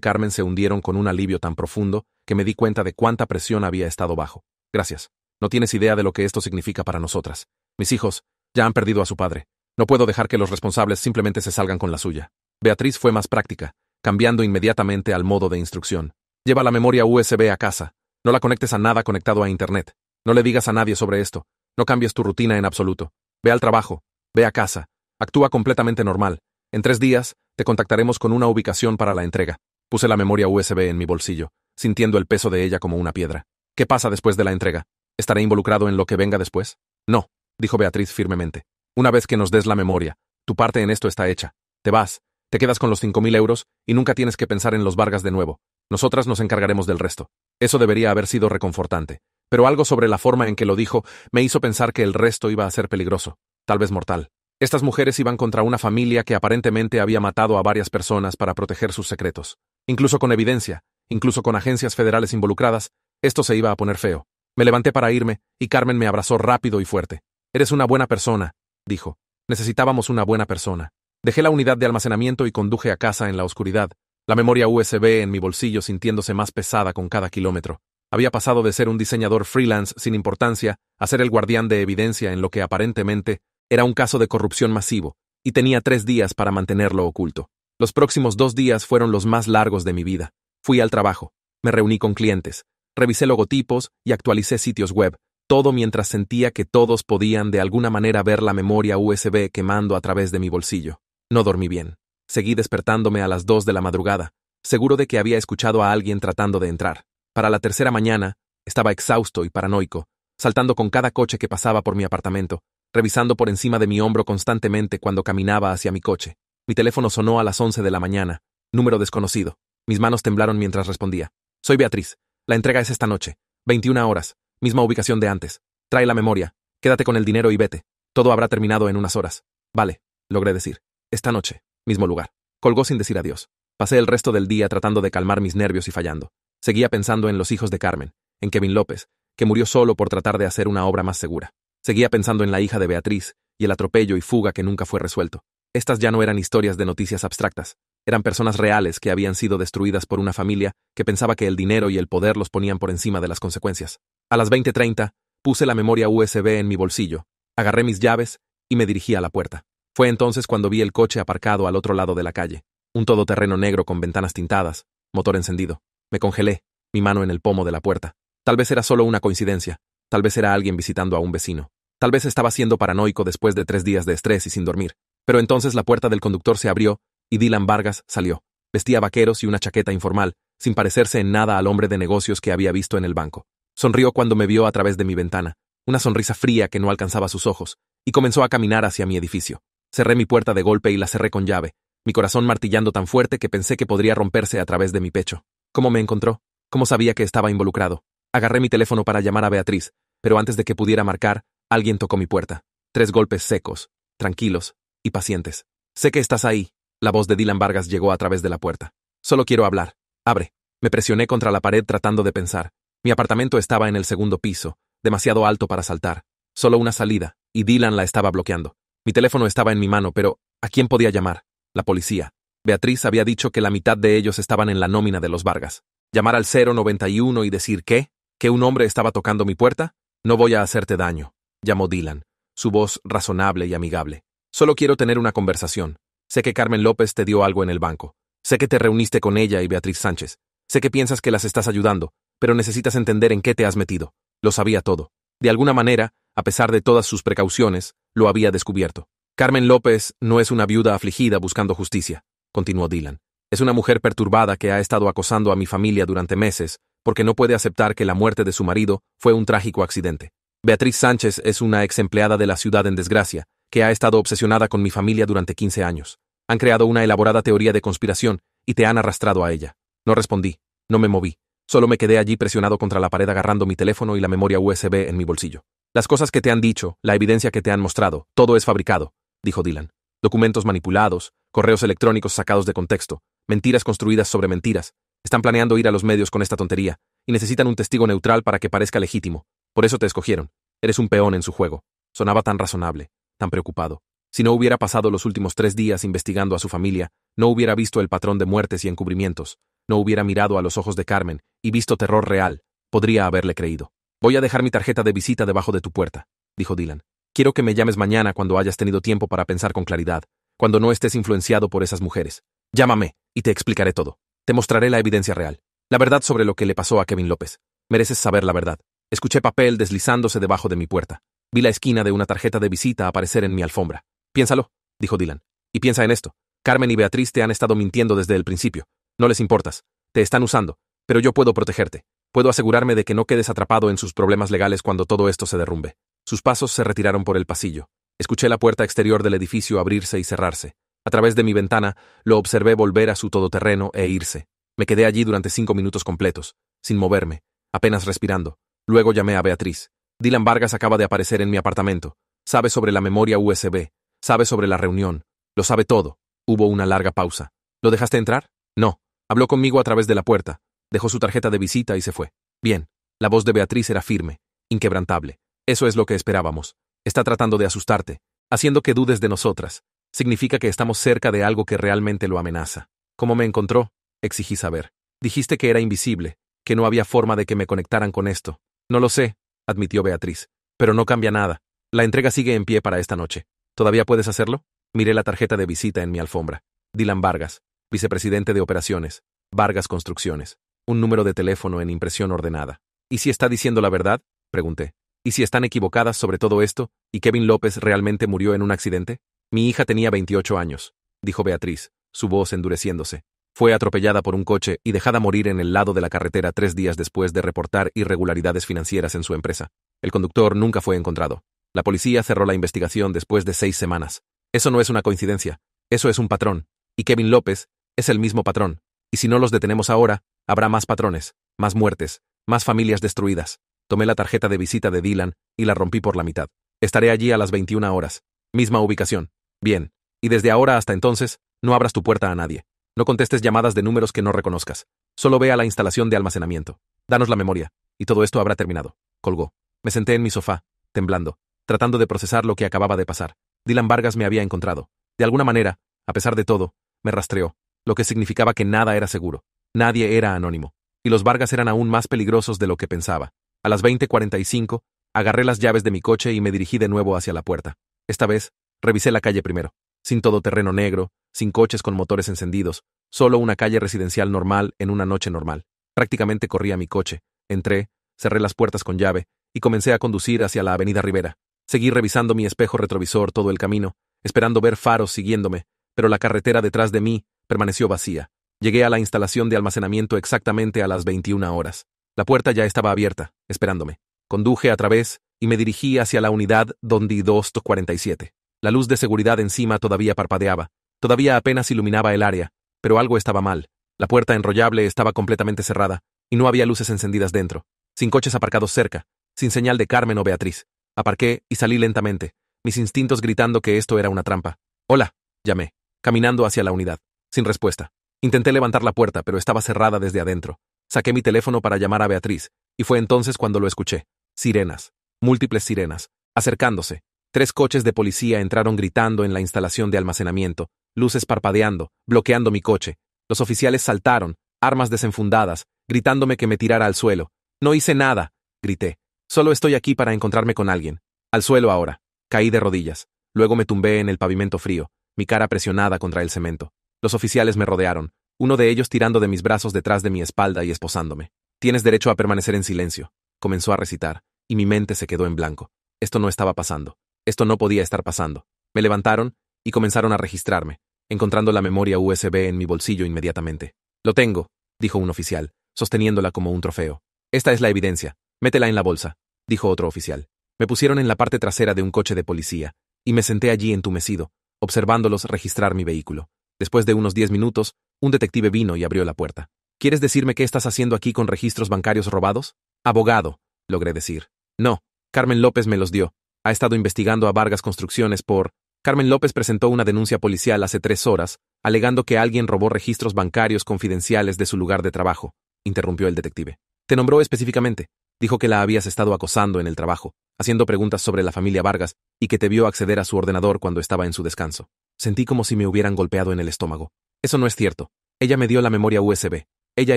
Carmen se hundieron con un alivio tan profundo que me di cuenta de cuánta presión había estado bajo. Gracias. No tienes idea de lo que esto significa para nosotras. Mis hijos ya han perdido a su padre. No puedo dejar que los responsables simplemente se salgan con la suya. Beatriz fue más práctica, cambiando inmediatamente al modo de instrucción. Lleva la memoria USB a casa. No la conectes a nada conectado a Internet. No le digas a nadie sobre esto. No cambies tu rutina en absoluto. Ve al trabajo. Ve a casa. Actúa completamente normal. En 3 días, te contactaremos con una ubicación para la entrega. Puse la memoria USB en mi bolsillo, sintiendo el peso de ella como una piedra. ¿Qué pasa después de la entrega? ¿Estaré involucrado en lo que venga después? No, dijo Beatriz firmemente. Una vez que nos des la memoria, tu parte en esto está hecha. Te vas, te quedas con los 5.000 euros y nunca tienes que pensar en los Vargas de nuevo. Nosotras nos encargaremos del resto. Eso debería haber sido reconfortante. Pero algo sobre la forma en que lo dijo me hizo pensar que el resto iba a ser peligroso, tal vez mortal. Estas mujeres iban contra una familia que aparentemente había matado a varias personas para proteger sus secretos. Incluso con evidencia, incluso con agencias federales involucradas, esto se iba a poner feo. Me levanté para irme, y Carmen me abrazó rápido y fuerte. Eres una buena persona, dijo. Necesitábamos una buena persona. Dejé la unidad de almacenamiento y conduje a casa en la oscuridad, la memoria USB en mi bolsillo sintiéndose más pesada con cada kilómetro. Había pasado de ser un diseñador freelance sin importancia a ser el guardián de evidencia en lo que aparentemente era un caso de corrupción masivo, y tenía 3 días para mantenerlo oculto. Los próximos 2 días fueron los más largos de mi vida. Fui al trabajo, me reuní con clientes, revisé logotipos y actualicé sitios web, todo mientras sentía que todos podían de alguna manera ver la memoria USB quemando a través de mi bolsillo. No dormí bien. Seguí despertándome a las 2 de la madrugada, seguro de que había escuchado a alguien tratando de entrar. Para la tercera mañana, estaba exhausto y paranoico, saltando con cada coche que pasaba por mi apartamento, revisando por encima de mi hombro constantemente cuando caminaba hacia mi coche. Mi teléfono sonó a las 11 de la mañana, número desconocido. Mis manos temblaron mientras respondía. Soy Beatriz. La entrega es esta noche. 21 horas. Misma ubicación de antes. Trae la memoria. Quédate con el dinero y vete. Todo habrá terminado en unas horas. Vale, logré decir. Esta noche. Mismo lugar. Colgó sin decir adiós. Pasé el resto del día tratando de calmar mis nervios y fallando. Seguía pensando en los hijos de Carmen, en Kevin López, que murió solo por tratar de hacer una obra más segura. Seguía pensando en la hija de Beatriz y el atropello y fuga que nunca fue resuelto. Estas ya no eran historias de noticias abstractas. Eran personas reales que habían sido destruidas por una familia que pensaba que el dinero y el poder los ponían por encima de las consecuencias. A las 20:30, puse la memoria USB en mi bolsillo, agarré mis llaves y me dirigí a la puerta. Fue entonces cuando vi el coche aparcado al otro lado de la calle. Un todoterreno negro con ventanas tintadas, motor encendido. Me congelé, mi mano en el pomo de la puerta. Tal vez era solo una coincidencia. Tal vez era alguien visitando a un vecino. Tal vez estaba siendo paranoico después de 3 días de estrés y sin dormir. Pero entonces la puerta del conductor se abrió y Dylan Vargas salió. Vestía vaqueros y una chaqueta informal, sin parecerse en nada al hombre de negocios que había visto en el banco. Sonrió cuando me vio a través de mi ventana, una sonrisa fría que no alcanzaba sus ojos, y comenzó a caminar hacia mi edificio. Cerré mi puerta de golpe y la cerré con llave, mi corazón martillando tan fuerte que pensé que podría romperse a través de mi pecho. ¿Cómo me encontró? ¿Cómo sabía que estaba involucrado? Agarré mi teléfono para llamar a Beatriz, pero antes de que pudiera marcar, alguien tocó mi puerta. 3 golpes secos, tranquilos y pacientes. Sé que estás ahí. La voz de Dylan Vargas llegó a través de la puerta. Solo quiero hablar. Abre. Me presioné contra la pared tratando de pensar. Mi apartamento estaba en el 2º piso, demasiado alto para saltar. Solo una salida, y Dylan la estaba bloqueando. Mi teléfono estaba en mi mano, pero ¿a quién podía llamar? La policía. Beatriz había dicho que la mitad de ellos estaban en la nómina de los Vargas. ¿Llamar al 091 y decir qué? ¿Que un hombre estaba tocando mi puerta? No voy a hacerte daño, llamó Dylan, su voz razonable y amigable. Solo quiero tener una conversación. Sé que Carmen López te dio algo en el banco. Sé que te reuniste con ella y Beatriz Sánchez. Sé que piensas que las estás ayudando, pero necesitas entender en qué te has metido. Lo sabía todo. De alguna manera, a pesar de todas sus precauciones, lo había descubierto. Carmen López no es una viuda afligida buscando justicia, continuó Dylan. Es una mujer perturbada que ha estado acosando a mi familia durante meses porque no puede aceptar que la muerte de su marido fue un trágico accidente. Beatriz Sánchez es una ex empleada de la ciudad en desgracia que ha estado obsesionada con mi familia durante 15 años. Han creado una elaborada teoría de conspiración y te han arrastrado a ella. No respondí, no me moví. Solo me quedé allí presionado contra la pared agarrando mi teléfono y la memoria USB en mi bolsillo. Las cosas que te han dicho, la evidencia que te han mostrado, todo es fabricado, dijo Dylan. Documentos manipulados, correos electrónicos sacados de contexto, mentiras construidas sobre mentiras. Están planeando ir a los medios con esta tontería, y necesitan un testigo neutral para que parezca legítimo. Por eso te escogieron. Eres un peón en su juego. Sonaba tan razonable, tan preocupado. Si no hubiera pasado los últimos 3 días investigando a su familia, no hubiera visto el patrón de muertes y encubrimientos, no hubiera mirado a los ojos de Carmen y visto terror real, podría haberle creído. Voy a dejar mi tarjeta de visita debajo de tu puerta, dijo Dylan. Quiero que me llames mañana cuando hayas tenido tiempo para pensar con claridad, cuando no estés influenciado por esas mujeres. Llámame y te explicaré todo. Te mostraré la evidencia real, la verdad sobre lo que le pasó a Kevin López. Mereces saber la verdad. Escuché papel deslizándose debajo de mi puerta. Vi la esquina de una tarjeta de visita aparecer en mi alfombra. Piénsalo, dijo Dylan. Y piensa en esto. Carmen y Beatriz te han estado mintiendo desde el principio. No les importas. Te están usando. Pero yo puedo protegerte. Puedo asegurarme de que no quedes atrapado en sus problemas legales cuando todo esto se derrumbe. Sus pasos se retiraron por el pasillo. Escuché la puerta exterior del edificio abrirse y cerrarse. A través de mi ventana, lo observé volver a su todoterreno e irse. Me quedé allí durante 5 minutos completos, sin moverme, apenas respirando. Luego llamé a Beatriz. Dylan Vargas acaba de aparecer en mi apartamento. Sabe sobre la memoria USB. Sabe sobre la reunión. Lo sabe todo. Hubo una larga pausa. ¿Lo dejaste entrar? No. Habló conmigo a través de la puerta. Dejó su tarjeta de visita y se fue. Bien. La voz de Beatriz era firme, inquebrantable. Eso es lo que esperábamos. Está tratando de asustarte, haciendo que dudes de nosotras. Significa que estamos cerca de algo que realmente lo amenaza. ¿Cómo me encontró? Exigí saber. Dijiste que era invisible, que no había forma de que me conectaran con esto. No lo sé, admitió Beatriz. Pero no cambia nada. La entrega sigue en pie para esta noche. ¿Todavía puedes hacerlo? Miré la tarjeta de visita en mi alfombra. Dylan Vargas, vicepresidente de operaciones. Vargas Construcciones. Un número de teléfono en impresión ordenada. ¿Y si está diciendo la verdad? Pregunté. ¿Y si están equivocadas sobre todo esto, y Kevin López realmente murió en un accidente? Mi hija tenía 28 años, dijo Beatriz, su voz endureciéndose. Fue atropellada por un coche y dejada morir en el lado de la carretera 3 días después de reportar irregularidades financieras en su empresa. El conductor nunca fue encontrado. La policía cerró la investigación después de 6 semanas. Eso no es una coincidencia, eso es un patrón. Y Kevin López es el mismo patrón. Y si no los detenemos ahora, habrá más patrones, más muertes, más familias destruidas. Tomé la tarjeta de visita de Dylan y la rompí por la mitad. Estaré allí a las 21 horas. Misma ubicación. Bien. Y desde ahora hasta entonces, no abras tu puerta a nadie. No contestes llamadas de números que no reconozcas. Solo ve a la instalación de almacenamiento. Danos la memoria. Y todo esto habrá terminado. Colgó. Me senté en mi sofá, temblando, tratando de procesar lo que acababa de pasar. Dylan Vargas me había encontrado. De alguna manera, a pesar de todo, me rastreó, lo que significaba que nada era seguro. Nadie era anónimo. Y los Vargas eran aún más peligrosos de lo que pensaba. A las 20:45, agarré las llaves de mi coche y me dirigí de nuevo hacia la puerta. Esta vez, revisé la calle primero. Sin todoterreno negro, sin coches con motores encendidos, solo una calle residencial normal en una noche normal. Prácticamente corrí a mi coche. Entré, cerré las puertas con llave y comencé a conducir hacia la avenida Rivera. Seguí revisando mi espejo retrovisor todo el camino, esperando ver faros siguiéndome, pero la carretera detrás de mí permaneció vacía. Llegué a la instalación de almacenamiento exactamente a las 21 horas. La puerta ya estaba abierta, esperándome. Conduje a través y me dirigí hacia la unidad donde 247. La luz de seguridad encima todavía parpadeaba, todavía apenas iluminaba el área, pero algo estaba mal. La puerta enrollable estaba completamente cerrada, y no había luces encendidas dentro, sin coches aparcados cerca, sin señal de Carmen o Beatriz. Aparqué y salí lentamente, mis instintos gritando que esto era una trampa. «Hola», llamé, caminando hacia la unidad, sin respuesta. Intenté levantar la puerta, pero estaba cerrada desde adentro. Saqué mi teléfono para llamar a Beatriz, y fue entonces cuando lo escuché. Sirenas, múltiples sirenas, acercándose. 3 coches de policía entraron gritando en la instalación de almacenamiento, luces parpadeando, bloqueando mi coche. Los oficiales saltaron, armas desenfundadas, gritándome que me tirara al suelo. «No hice nada», grité. «Solo estoy aquí para encontrarme con alguien». Al suelo ahora. Caí de rodillas. Luego me tumbé en el pavimento frío, mi cara presionada contra el cemento. Los oficiales me rodearon, uno de ellos tirando de mis brazos detrás de mi espalda y esposándome. «Tienes derecho a permanecer en silencio», comenzó a recitar, y mi mente se quedó en blanco. Esto no estaba pasando. Esto no podía estar pasando. Me levantaron y comenzaron a registrarme, encontrando la memoria USB en mi bolsillo inmediatamente. «Lo tengo», dijo un oficial, sosteniéndola como un trofeo. «Esta es la evidencia. Métela en la bolsa», dijo otro oficial. Me pusieron en la parte trasera de un coche de policía, y me senté allí entumecido, observándolos registrar mi vehículo. Después de unos 10 minutos, un detective vino y abrió la puerta. «¿Quieres decirme qué estás haciendo aquí con registros bancarios robados?» «Abogado», logré decir. «No, Carmen López me los dio. Ha estado investigando a Vargas Construcciones por...» Carmen López presentó una denuncia policial hace 3 horas, alegando que alguien robó registros bancarios confidenciales de su lugar de trabajo, interrumpió el detective. «¿Te nombró específicamente?» Dijo que la habías estado acosando en el trabajo, haciendo preguntas sobre la familia Vargas y que te vio acceder a su ordenador cuando estaba en su descanso. Sentí como si me hubieran golpeado en el estómago. Eso no es cierto. Ella me dio la memoria USB. Ella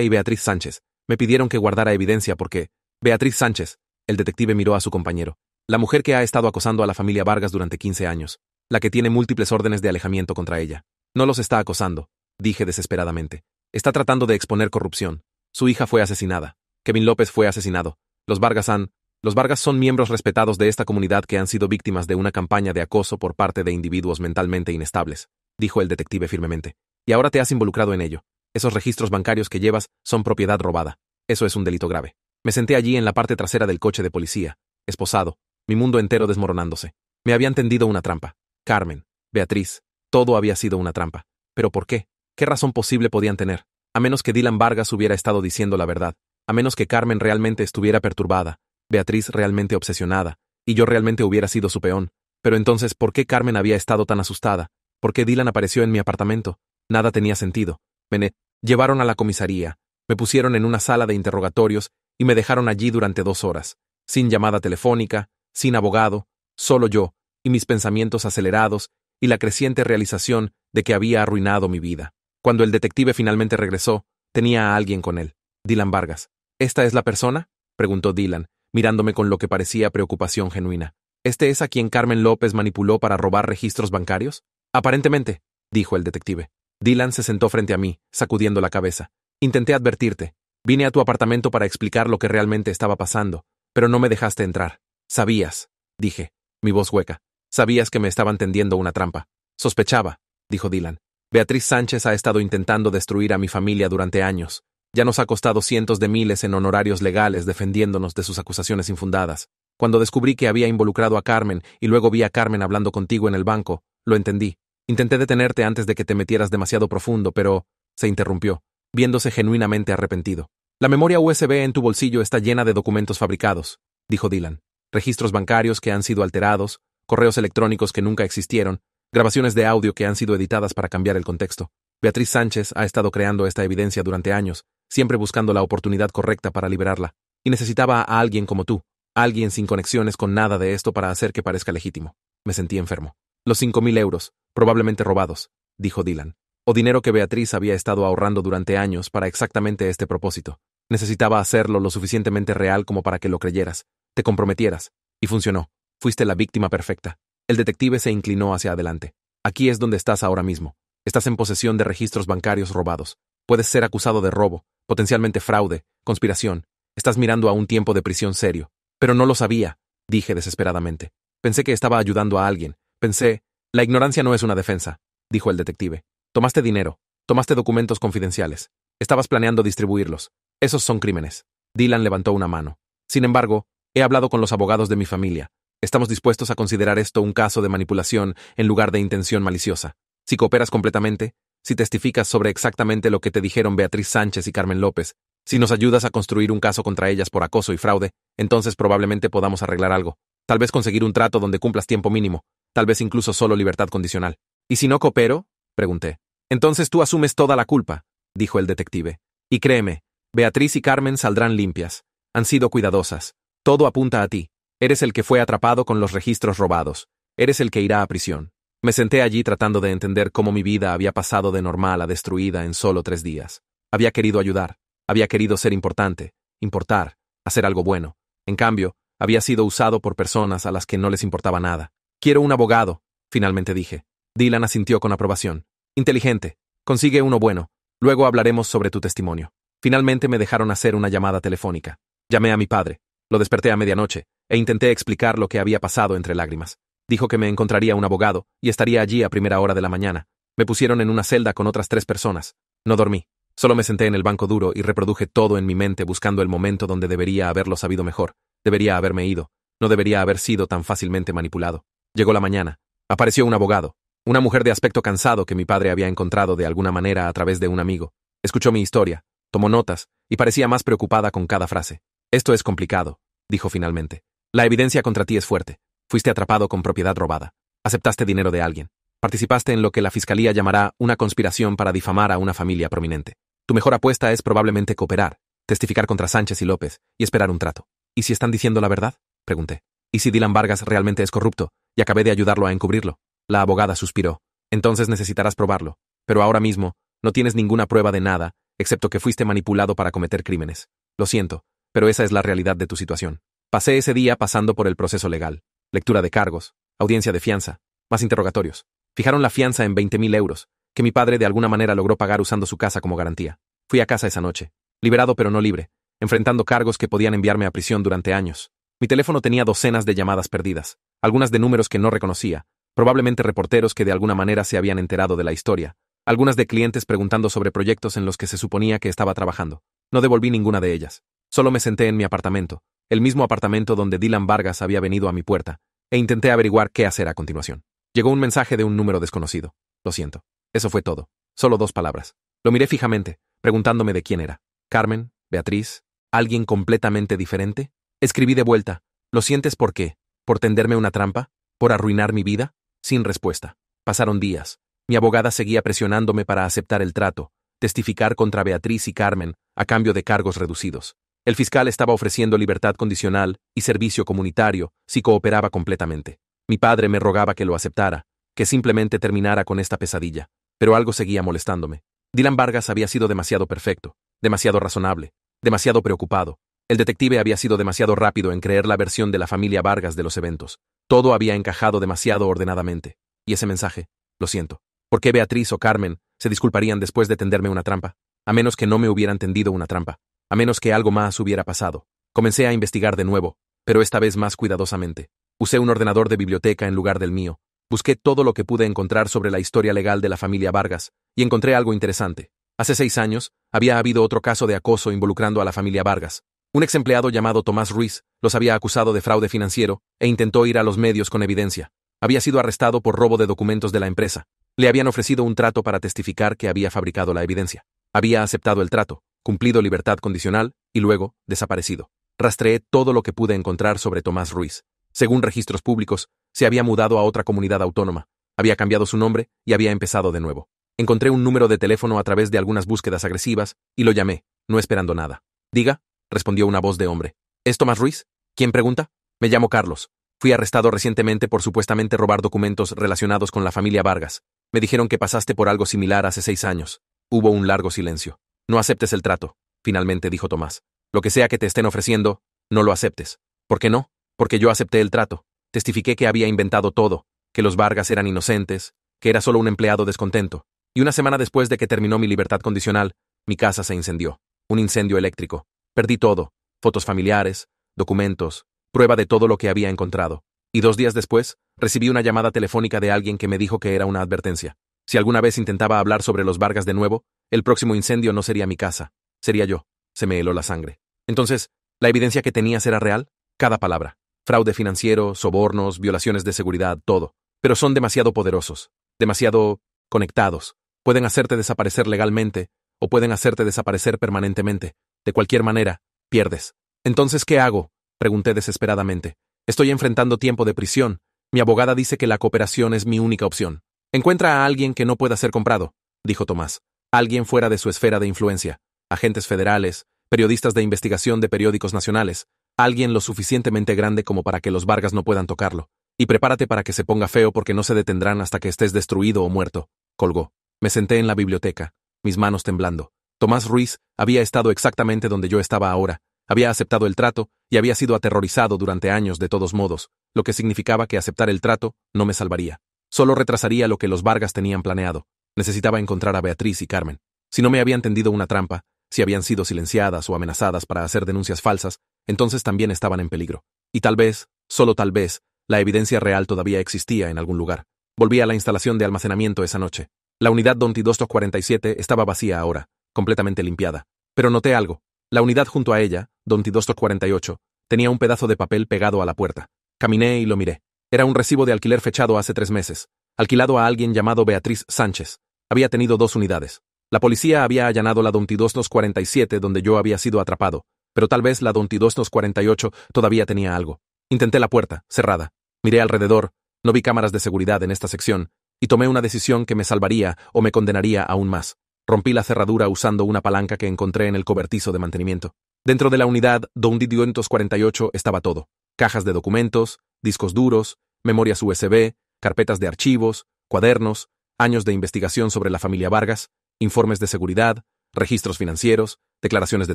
y Beatriz Sánchez. Me pidieron que guardara evidencia porque... Beatriz Sánchez. El detective miró a su compañero. La mujer que ha estado acosando a la familia Vargas durante 15 años. La que tiene múltiples órdenes de alejamiento contra ella. No los está acosando, dije desesperadamente. Está tratando de exponer corrupción. Su hija fue asesinada. Kevin López fue asesinado. Los Vargas son miembros respetados de esta comunidad que han sido víctimas de una campaña de acoso por parte de individuos mentalmente inestables, dijo el detective firmemente. Y ahora te has involucrado en ello. Esos registros bancarios que llevas son propiedad robada. Eso es un delito grave. Me senté allí en la parte trasera del coche de policía, esposado, mi mundo entero desmoronándose. Me habían tendido una trampa. Carmen, Beatriz, todo había sido una trampa. ¿Pero por qué? ¿Qué razón posible podían tener? A menos que Dylan Vargas hubiera estado diciendo la verdad. A menos que Carmen realmente estuviera perturbada, Beatriz realmente obsesionada, y yo realmente hubiera sido su peón. Pero entonces, ¿por qué Carmen había estado tan asustada? ¿Por qué Dylan apareció en mi apartamento? Nada tenía sentido. Me llevaron a la comisaría, me pusieron en una sala de interrogatorios y me dejaron allí durante 2 horas, sin llamada telefónica, sin abogado, solo yo, y mis pensamientos acelerados, y la creciente realización de que había arruinado mi vida. Cuando el detective finalmente regresó, tenía a alguien con él, Dylan Vargas. ¿Esta es la persona?, preguntó Dylan, mirándome con lo que parecía preocupación genuina. ¿Este es a quien Carmen López manipuló para robar registros bancarios? Aparentemente, dijo el detective. Dylan se sentó frente a mí, sacudiendo la cabeza. Intenté advertirte. Vine a tu apartamento para explicar lo que realmente estaba pasando, pero no me dejaste entrar. Sabías, dije, mi voz hueca. Sabías que me estaban tendiendo una trampa. Sospechaba, dijo Dylan. Beatriz Sánchez ha estado intentando destruir a mi familia durante años. Ya nos ha costado cientos de miles en honorarios legales defendiéndonos de sus acusaciones infundadas. Cuando descubrí que había involucrado a Carmen y luego vi a Carmen hablando contigo en el banco, lo entendí. Intenté detenerte antes de que te metieras demasiado profundo, pero... se interrumpió, viéndose genuinamente arrepentido. La memoria USB en tu bolsillo está llena de documentos fabricados, dijo Dylan. Registros bancarios que han sido alterados, correos electrónicos que nunca existieron, grabaciones de audio que han sido editadas para cambiar el contexto. Beatriz Sánchez ha estado creando esta evidencia durante años, siempre buscando la oportunidad correcta para liberarla, y necesitaba a alguien como tú, alguien sin conexiones con nada de esto para hacer que parezca legítimo. Me sentí enfermo. Los 5.000 euros, probablemente robados, dijo Dylan, o dinero que Beatriz había estado ahorrando durante años para exactamente este propósito. Necesitaba hacerlo lo suficientemente real como para que lo creyeras, te comprometieras, y funcionó. Fuiste la víctima perfecta. El detective se inclinó hacia adelante. Aquí es donde estás ahora mismo. Estás en posesión de registros bancarios robados. Puedes ser acusado de robo, potencialmente fraude, conspiración. Estás mirando a un tiempo de prisión serio. Pero no lo sabía, dije desesperadamente. Pensé que estaba ayudando a alguien. Pensé, la ignorancia no es una defensa, dijo el detective. Tomaste dinero, tomaste documentos confidenciales. Estabas planeando distribuirlos. Esos son crímenes. Dylan levantó una mano. Sin embargo, he hablado con los abogados de mi familia. Estamos dispuestos a considerar esto un caso de manipulación en lugar de intención maliciosa. Si cooperas completamente, si testificas sobre exactamente lo que te dijeron Beatriz Sánchez y Carmen López, si nos ayudas a construir un caso contra ellas por acoso y fraude, entonces probablemente podamos arreglar algo. Tal vez conseguir un trato donde cumplas tiempo mínimo, tal vez incluso solo libertad condicional. ¿Y si no coopero?, pregunté. Entonces tú asumes toda la culpa, dijo el detective. Y créeme, Beatriz y Carmen saldrán limpias. Han sido cuidadosas. Todo apunta a ti. Eres el que fue atrapado con los registros robados. Eres el que irá a prisión. Me senté allí tratando de entender cómo mi vida había pasado de normal a destruida en solo 3 días. Había querido ayudar. Había querido ser importante, importar, hacer algo bueno. En cambio, había sido usado por personas a las que no les importaba nada. Quiero un abogado, finalmente dije. Dylan asintió con aprobación. Inteligente. Consigue uno bueno. Luego hablaremos sobre tu testimonio. Finalmente me dejaron hacer una llamada telefónica. Llamé a mi padre. Lo desperté a medianoche, e intenté explicar lo que había pasado entre lágrimas. Dijo que me encontraría un abogado, y estaría allí a primera hora de la mañana. Me pusieron en una celda con otras 3 personas. No dormí. Solo me senté en el banco duro y reproduje todo en mi mente buscando el momento donde debería haberlo sabido mejor. Debería haberme ido. No debería haber sido tan fácilmente manipulado. Llegó la mañana. Apareció un abogado. Una mujer de aspecto cansado que mi padre había encontrado de alguna manera a través de un amigo. Escuchó mi historia, tomó notas, y parecía más preocupada con cada frase. Esto es complicado, dijo finalmente. La evidencia contra ti es fuerte. Fuiste atrapado con propiedad robada. Aceptaste dinero de alguien. Participaste en lo que la fiscalía llamará una conspiración para difamar a una familia prominente. Tu mejor apuesta es probablemente cooperar, testificar contra Sánchez y López y esperar un trato. ¿Y si están diciendo la verdad? Pregunté. ¿Y si Dylan Vargas realmente es corrupto, y acabé de ayudarlo a encubrirlo? La abogada suspiró. Entonces necesitarás probarlo. Pero ahora mismo, no tienes ninguna prueba de nada, excepto que fuiste manipulado para cometer crímenes. Lo siento, pero esa es la realidad de tu situación. Pasé ese día pasando por el proceso legal. Lectura de cargos, audiencia de fianza, más interrogatorios. Fijaron la fianza en 20.000 euros, que mi padre de alguna manera logró pagar usando su casa como garantía. Fui a casa esa noche, liberado pero no libre, enfrentando cargos que podían enviarme a prisión durante años. Mi teléfono tenía docenas de llamadas perdidas, algunas de números que no reconocía, probablemente reporteros que de alguna manera se habían enterado de la historia, algunas de clientes preguntando sobre proyectos en los que se suponía que estaba trabajando. No devolví ninguna de ellas. Solo me senté en mi apartamento, el mismo apartamento donde Dylan Vargas había venido a mi puerta, e intenté averiguar qué hacer a continuación. Llegó un mensaje de un número desconocido. Lo siento. Eso fue todo. Solo 2 palabras. Lo miré fijamente, preguntándome de quién era. ¿Carmen? ¿Beatriz? ¿Alguien completamente diferente? Escribí de vuelta. ¿Lo sientes por qué? ¿Por tenderme una trampa? ¿Por arruinar mi vida? Sin respuesta. Pasaron días. Mi abogada seguía presionándome para aceptar el trato, testificar contra Beatriz y Carmen, a cambio de cargos reducidos. El fiscal estaba ofreciendo libertad condicional y servicio comunitario si cooperaba completamente. Mi padre me rogaba que lo aceptara, que simplemente terminara con esta pesadilla, pero algo seguía molestándome. Dylan Vargas había sido demasiado perfecto, demasiado razonable, demasiado preocupado. El detective había sido demasiado rápido en creer la versión de la familia Vargas de los eventos. Todo había encajado demasiado ordenadamente. Y ese mensaje, lo siento. ¿Por qué Beatriz o Carmen se disculparían después de tenderme una trampa? A menos que no me hubieran tendido una trampa. A menos que algo más hubiera pasado. Comencé a investigar de nuevo, pero esta vez más cuidadosamente. Usé un ordenador de biblioteca en lugar del mío. Busqué todo lo que pude encontrar sobre la historia legal de la familia Vargas, y encontré algo interesante. Hace 6 años, había habido otro caso de acoso involucrando a la familia Vargas. Un ex empleado llamado Tomás Ruiz los había acusado de fraude financiero e intentó ir a los medios con evidencia. Había sido arrestado por robo de documentos de la empresa. Le habían ofrecido un trato para testificar que había fabricado la evidencia. Había aceptado el trato, cumplido libertad condicional y luego desaparecido. Rastreé todo lo que pude encontrar sobre Tomás Ruiz. Según registros públicos, se había mudado a otra comunidad autónoma, había cambiado su nombre y había empezado de nuevo. Encontré un número de teléfono a través de algunas búsquedas agresivas y lo llamé, no esperando nada. Diga, respondió una voz de hombre. ¿Es Tomás Ruiz? ¿Quién pregunta? Me llamo Carlos. Fui arrestado recientemente por supuestamente robar documentos relacionados con la familia Vargas. Me dijeron que pasaste por algo similar hace 6 años. Hubo un largo silencio. No aceptes el trato, finalmente dijo Tomás. Lo que sea que te estén ofreciendo, no lo aceptes. ¿Por qué no? Porque yo acepté el trato. Testifiqué que había inventado todo, que los Vargas eran inocentes, que era solo un empleado descontento. Y una semana después de que terminó mi libertad condicional, mi casa se incendió. Un incendio eléctrico. Perdí todo. Fotos familiares, documentos, prueba de todo lo que había encontrado. Y 2 días después, recibí una llamada telefónica de alguien que me dijo que era una advertencia. Si alguna vez intentaba hablar sobre los Vargas de nuevo, el próximo incendio no sería mi casa, sería yo. Se me heló la sangre. Entonces, ¿la evidencia que tenías era real? Cada palabra. Fraude financiero, sobornos, violaciones de seguridad, todo. Pero son demasiado poderosos, demasiado conectados. Pueden hacerte desaparecer legalmente, o pueden hacerte desaparecer permanentemente. De cualquier manera, pierdes. Entonces, ¿qué hago? Pregunté desesperadamente. Estoy enfrentando tiempo de prisión. Mi abogada dice que la cooperación es mi única opción. Encuentra a alguien que no pueda ser comprado, dijo Tomás. Alguien fuera de su esfera de influencia. Agentes federales, periodistas de investigación de periódicos nacionales. Alguien lo suficientemente grande como para que los Vargas no puedan tocarlo. Y prepárate para que se ponga feo porque no se detendrán hasta que estés destruido o muerto. Colgó. Me senté en la biblioteca, mis manos temblando. Tomás Ruiz había estado exactamente donde yo estaba ahora. Había aceptado el trato y había sido aterrorizado durante años de todos modos, lo que significaba que aceptar el trato no me salvaría. Solo retrasaría lo que los Vargas tenían planeado. Necesitaba encontrar a Beatriz y Carmen. Si no me habían tendido una trampa, si habían sido silenciadas o amenazadas para hacer denuncias falsas, entonces también estaban en peligro. Y tal vez, solo tal vez, la evidencia real todavía existía en algún lugar. Volví a la instalación de almacenamiento esa noche. La unidad 2247 estaba vacía ahora, completamente limpiada. Pero noté algo. La unidad junto a ella, 2248, tenía un pedazo de papel pegado a la puerta. Caminé y lo miré. Era un recibo de alquiler fechado hace 3 meses, alquilado a alguien llamado Beatriz Sánchez. Había tenido 2 unidades. La policía había allanado la 2247 donde yo había sido atrapado, pero tal vez la 2248 todavía tenía algo. Intenté la puerta, cerrada. Miré alrededor, no vi cámaras de seguridad en esta sección, y tomé una decisión que me salvaría o me condenaría aún más. Rompí la cerradura usando una palanca que encontré en el cobertizo de mantenimiento. Dentro de la unidad 248 estaba todo: cajas de documentos, discos duros, memorias USB, carpetas de archivos, cuadernos, años de investigación sobre la familia Vargas, informes de seguridad, registros financieros, declaraciones de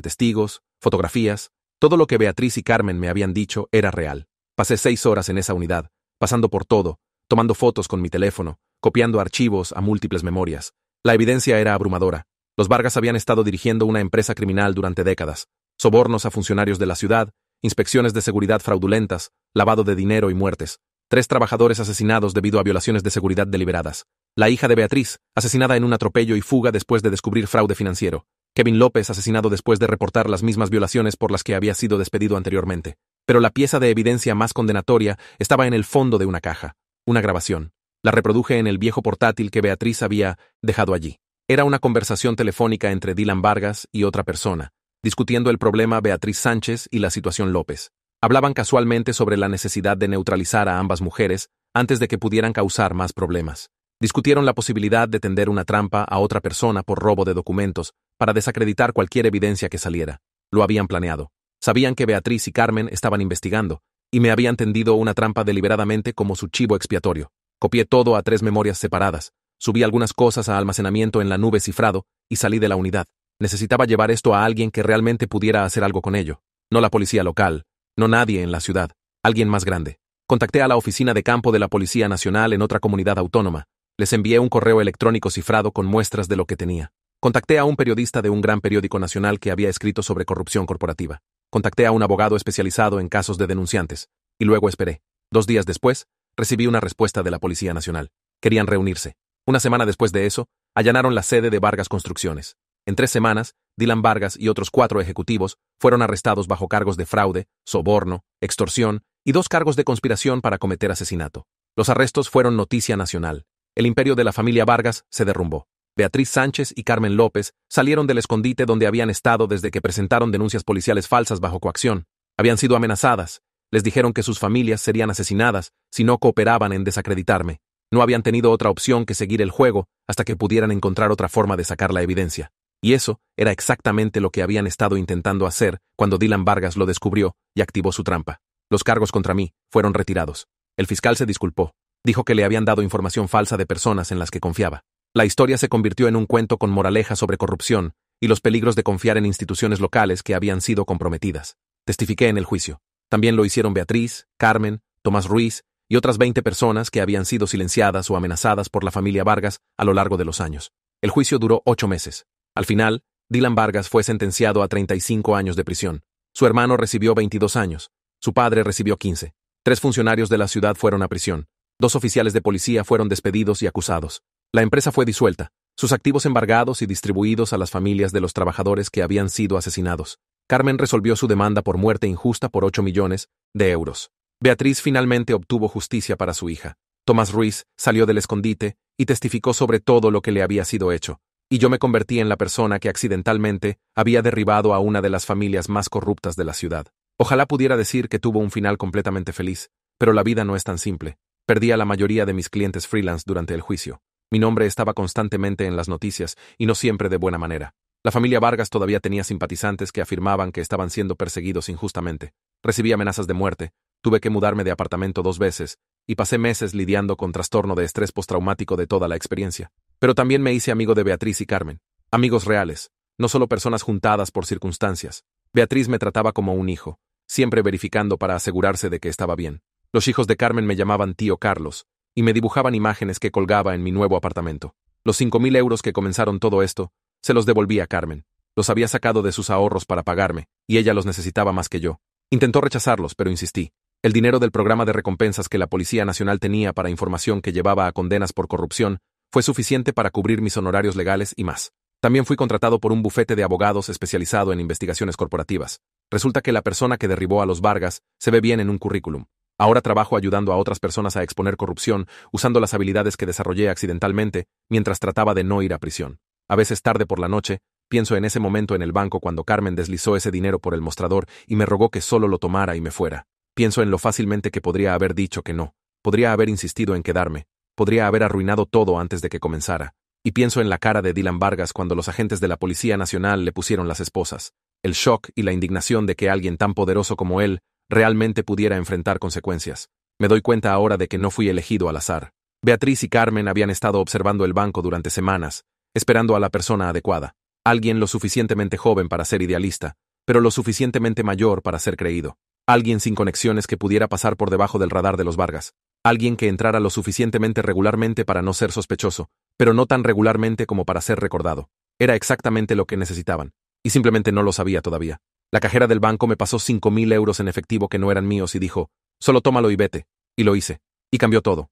testigos, fotografías. Todo lo que Beatriz y Carmen me habían dicho era real. Pasé 6 horas en esa unidad, pasando por todo, tomando fotos con mi teléfono, copiando archivos a múltiples memorias. La evidencia era abrumadora. Los Vargas habían estado dirigiendo una empresa criminal durante décadas: sobornos a funcionarios de la ciudad, inspecciones de seguridad fraudulentas, lavado de dinero y muertes. 3 trabajadores asesinados debido a violaciones de seguridad deliberadas. La hija de Beatriz, asesinada en un atropello y fuga después de descubrir fraude financiero. Kevin López, asesinado después de reportar las mismas violaciones por las que había sido despedido anteriormente. Pero la pieza de evidencia más condenatoria estaba en el fondo de una caja: una grabación. La reproduje en el viejo portátil que Beatriz había dejado allí. Era una conversación telefónica entre Dylan Vargas y otra persona, discutiendo el problema Beatriz Sánchez y la situación López. Hablaban casualmente sobre la necesidad de neutralizar a ambas mujeres antes de que pudieran causar más problemas. Discutieron la posibilidad de tender una trampa a otra persona por robo de documentos para desacreditar cualquier evidencia que saliera. Lo habían planeado. Sabían que Beatriz y Carmen estaban investigando, y me habían tendido una trampa deliberadamente como su chivo expiatorio. Copié todo a 3 memorias separadas, subí algunas cosas a almacenamiento en la nube cifrado y salí de la unidad. Necesitaba llevar esto a alguien que realmente pudiera hacer algo con ello. No la policía local, no nadie en la ciudad, alguien más grande. Contacté a la oficina de campo de la Policía Nacional en otra comunidad autónoma. Les envié un correo electrónico cifrado con muestras de lo que tenía. Contacté a un periodista de un gran periódico nacional que había escrito sobre corrupción corporativa. Contacté a un abogado especializado en casos de denunciantes. Y luego esperé. 2 días después, recibí una respuesta de la Policía Nacional. Querían reunirse. Una semana después de eso, allanaron la sede de Vargas Construcciones. En 3 semanas, Dylan Vargas y otros 4 ejecutivos fueron arrestados bajo cargos de fraude, soborno, extorsión y 2 cargos de conspiración para cometer asesinato. Los arrestos fueron noticia nacional. El imperio de la familia Vargas se derrumbó. Beatriz Sánchez y Carmen López salieron del escondite donde habían estado desde que presentaron denuncias policiales falsas bajo coacción. Habían sido amenazadas. Les dijeron que sus familias serían asesinadas si no cooperaban en desacreditarme. No habían tenido otra opción que seguir el juego hasta que pudieran encontrar otra forma de sacar la evidencia. Y eso era exactamente lo que habían estado intentando hacer cuando Dylan Vargas lo descubrió y activó su trampa. Los cargos contra mí fueron retirados. El fiscal se disculpó. Dijo que le habían dado información falsa de personas en las que confiaba. La historia se convirtió en un cuento con moraleja sobre corrupción y los peligros de confiar en instituciones locales que habían sido comprometidas. Testifiqué en el juicio. También lo hicieron Beatriz, Carmen, Tomás Ruiz y otras 20 personas que habían sido silenciadas o amenazadas por la familia Vargas a lo largo de los años. El juicio duró 8 meses. Al final, Dylan Vargas fue sentenciado a 35 años de prisión. Su hermano recibió 22 años. Su padre recibió 15. 3 funcionarios de la ciudad fueron a prisión. 2 oficiales de policía fueron despedidos y acusados. La empresa fue disuelta, sus activos embargados y distribuidos a las familias de los trabajadores que habían sido asesinados. Carmen resolvió su demanda por muerte injusta por 8 millones de euros. Beatriz finalmente obtuvo justicia para su hija. Tomás Ruiz salió del escondite y testificó sobre todo lo que le había sido hecho. Y yo me convertí en la persona que accidentalmente había derribado a una de las familias más corruptas de la ciudad. Ojalá pudiera decir que tuvo un final completamente feliz, pero la vida no es tan simple. Perdí a la mayoría de mis clientes freelance durante el juicio. Mi nombre estaba constantemente en las noticias, y no siempre de buena manera. La familia Vargas todavía tenía simpatizantes que afirmaban que estaban siendo perseguidos injustamente. Recibí amenazas de muerte, tuve que mudarme de apartamento 2 veces, y pasé meses lidiando con trastorno de estrés postraumático de toda la experiencia. Pero también me hice amigo de Beatriz y Carmen. Amigos reales, no solo personas juntadas por circunstancias. Beatriz me trataba como un hijo, siempre verificando para asegurarse de que estaba bien. Los hijos de Carmen me llamaban tío Carlos, y me dibujaban imágenes que colgaba en mi nuevo apartamento. Los 5.000 euros que comenzaron todo esto, se los devolví a Carmen. Los había sacado de sus ahorros para pagarme, y ella los necesitaba más que yo. Intentó rechazarlos, pero insistí. El dinero del programa de recompensas que la Policía Nacional tenía para información que llevaba a condenas por corrupción fue suficiente para cubrir mis honorarios legales y más. También fui contratado por un bufete de abogados especializado en investigaciones corporativas. Resulta que la persona que derribó a los Vargas se ve bien en un currículum. Ahora trabajo ayudando a otras personas a exponer corrupción usando las habilidades que desarrollé accidentalmente mientras trataba de no ir a prisión. A veces tarde por la noche, pienso en ese momento en el banco cuando Carmen deslizó ese dinero por el mostrador y me rogó que solo lo tomara y me fuera. Pienso en lo fácilmente que podría haber dicho que no. Podría haber insistido en quedarme. Podría haber arruinado todo antes de que comenzara. Y pienso en la cara de Dylan Vargas cuando los agentes de la Policía Nacional le pusieron las esposas. el shock y la indignación de que alguien tan poderoso como él realmente pudiera enfrentar consecuencias. Me doy cuenta ahora de que no fui elegido al azar. Beatriz y Carmen habían estado observando el banco durante semanas, esperando a la persona adecuada. Alguien lo suficientemente joven para ser idealista, pero lo suficientemente mayor para ser creído. Alguien sin conexiones que pudiera pasar por debajo del radar de los Vargas. Alguien que entrara lo suficientemente regularmente para no ser sospechoso, pero no tan regularmente como para ser recordado. Era exactamente lo que necesitaban, y simplemente no lo sabía todavía. La cajera del banco me pasó 5.000 euros en efectivo que no eran míos y dijo, solo tómalo y vete. Y lo hice. Y cambió todo.